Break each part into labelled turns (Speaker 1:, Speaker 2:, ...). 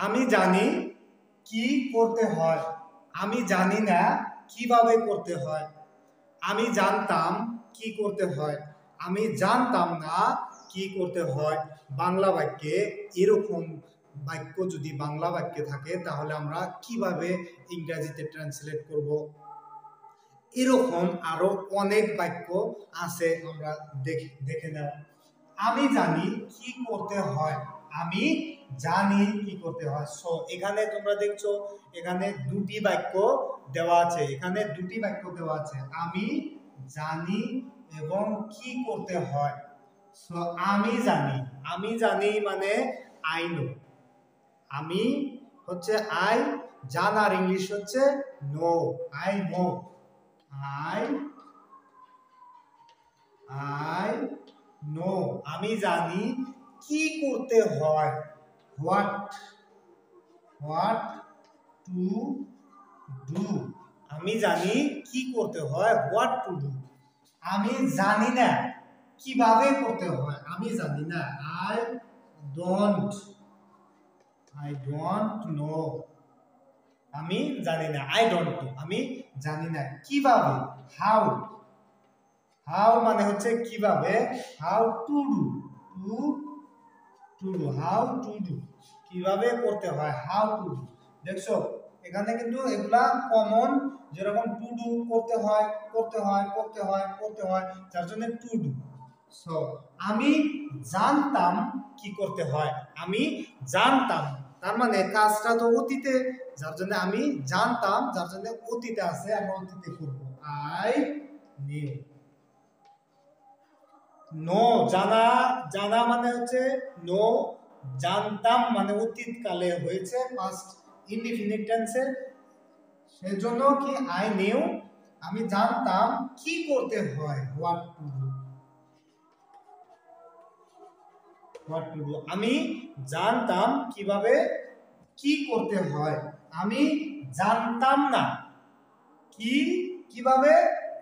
Speaker 1: আমি জানি কি করতে হয়, আমি জানি না কিভাবে করতে হয়। আমি জানতাম কি করতে হয়, আমি জানতাম না কি করতে হয়। বাংলা বাক্যে এরকম বাক্য যদি বাংলা বাক্যে থাকে তাহলে আমরা কিভাবে ইংরেজিতে ট্রান্সলেট করব। এরকম আরো অনেক বাক্য আছে, আমরা দেখে নাও। আমি জানি কি করতে হয়, আমি জানি কি করতে হয়। সো এখানে তোমরা দেখছো এখানে দুটি বাক্য দেওয়া আছে, এখানে দুটি বাক্য দেওয়া আছে, আমি জানি এবং কি করতে হয়। সো আমি জানি মানে আই নো। আমি হচ্ছে আই, জানার ইংলিশ হচ্ছে know, I know. I I know, আমি জানি কি করতে হয়, হোয়াট টু ডু। আমি জানি কি করতে হয়, হোয়াট টু ডু। আমি জানি না কিভাবে করতে হয়, আমি জানি না, আই ডোন্ট নো। আমি জানি না, আই ডোন্ট নো, আমি জানি না। কিভাবে, হাউ মানে হচ্ছে কিভাবে, how to do, how to do, কিভাবে করতে হয়, হাউ টু ডু। দেখছো এখানে কিন্তু এগুলা কমন, যেরকম টু ডু করতে হয়, যার জন্য টু ডু। সো আমি জানতাম কি করতে হয়, আমি জানতাম, তার মানে কাজটা তো অতীতে, যার জন্য আমি জানতাম, যার জন্য অতীতে আছে, আমরা অতীতে করব, আই নিউ। নো, জানা মানে হচ্ছে নো, জানতাম মানে অতীত কালে হয়েছে, পাস্ট ইনডিফিনিট টেন্সে। সেজন্য কি আই নিউ, আমি জানতাম কি করতে হয়, হোয়াট টু ডু। আমি জানতাম কিভাবে কি করতে হয়, আমি জানতাম না কিভাবে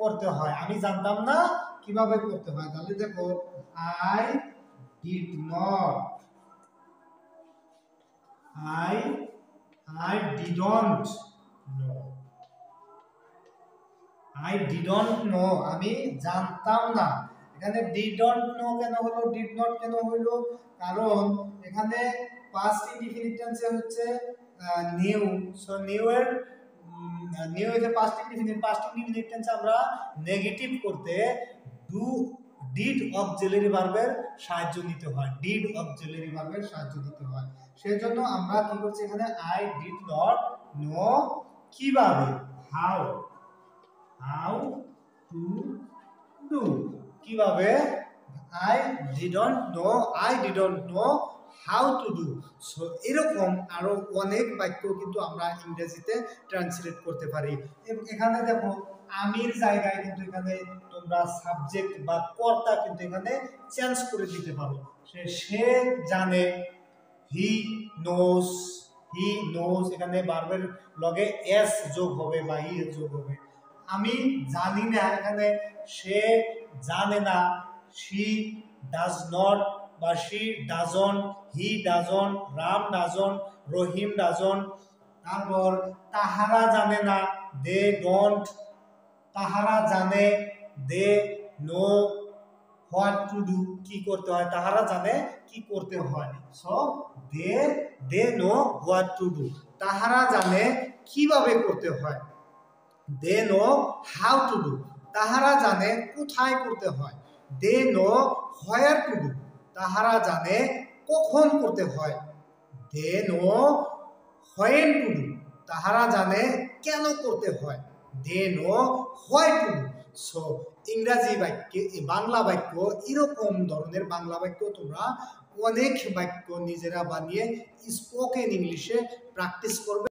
Speaker 1: করতে হয়, আমি জানতাম না কিভাবে করতে হয়। তাহলে দেখো I did not, I didn't know, আমি জানতাম না। এখানে didn't know কেন হলো, did not কেন হলো, কারণ এখানে past indefinite tense হচ্ছে knew। সো knew এর নিউ এর পাস্ট ইনডিফিনিট টেন্স আমরা নেগেটিভ করতে ডিড অক্সিলারি ভার্বের সাহায্য নিতে হয়, সেজন্য আমরা কি করছি এখানে, আই ডিড নট নো কিভাবে, হাউ টু ডু, কিভাবে, I didn't know how to do. So এরকম আরো অনেক বাক্য কিন্তু আমরা ইংরেজিতে ট্রান্সলেট করতে পারি। এখানে দেখো আমির জায়গায় কিন্তু এখানে তোমরা সাবজেক্ট বা কর্তা কিন্তু এখানে চেঞ্জ করে দিতে পারো। সে জানে, হি নোস, এখানে ভার্বের লগে এস যোগ হবে বা ই যোগ হবে। আমি জানি না, এখানে সে জানে না, she does not বা she doesn't, he doesn't, Ram doesn't, Rahim doesn't। তারপর তাহারা জানে না, they don't, তাহারা জানে, they know what to do, কি করতে হয়, তাহারা জানে কি করতে হয়। So they know what to do, তাহারা জানে কিভাবে করতে হয়, they know how to do, তাহারা জানে কোথায় করতে হয়, they know where to do, তাহারা জানে কখন করতে হয়, they know when to do, তাহারা জানে কেন করতে হয়, they know why to do। So ইংরেজি বাক্যে, বাংলা বাক্য, এরকম ধরনের বাংলা বাক্য তোমরা অনেক বাক্য নিজেরা বানিয়ে স্পোকেন ইংলিশে প্র্যাকটিস করবে।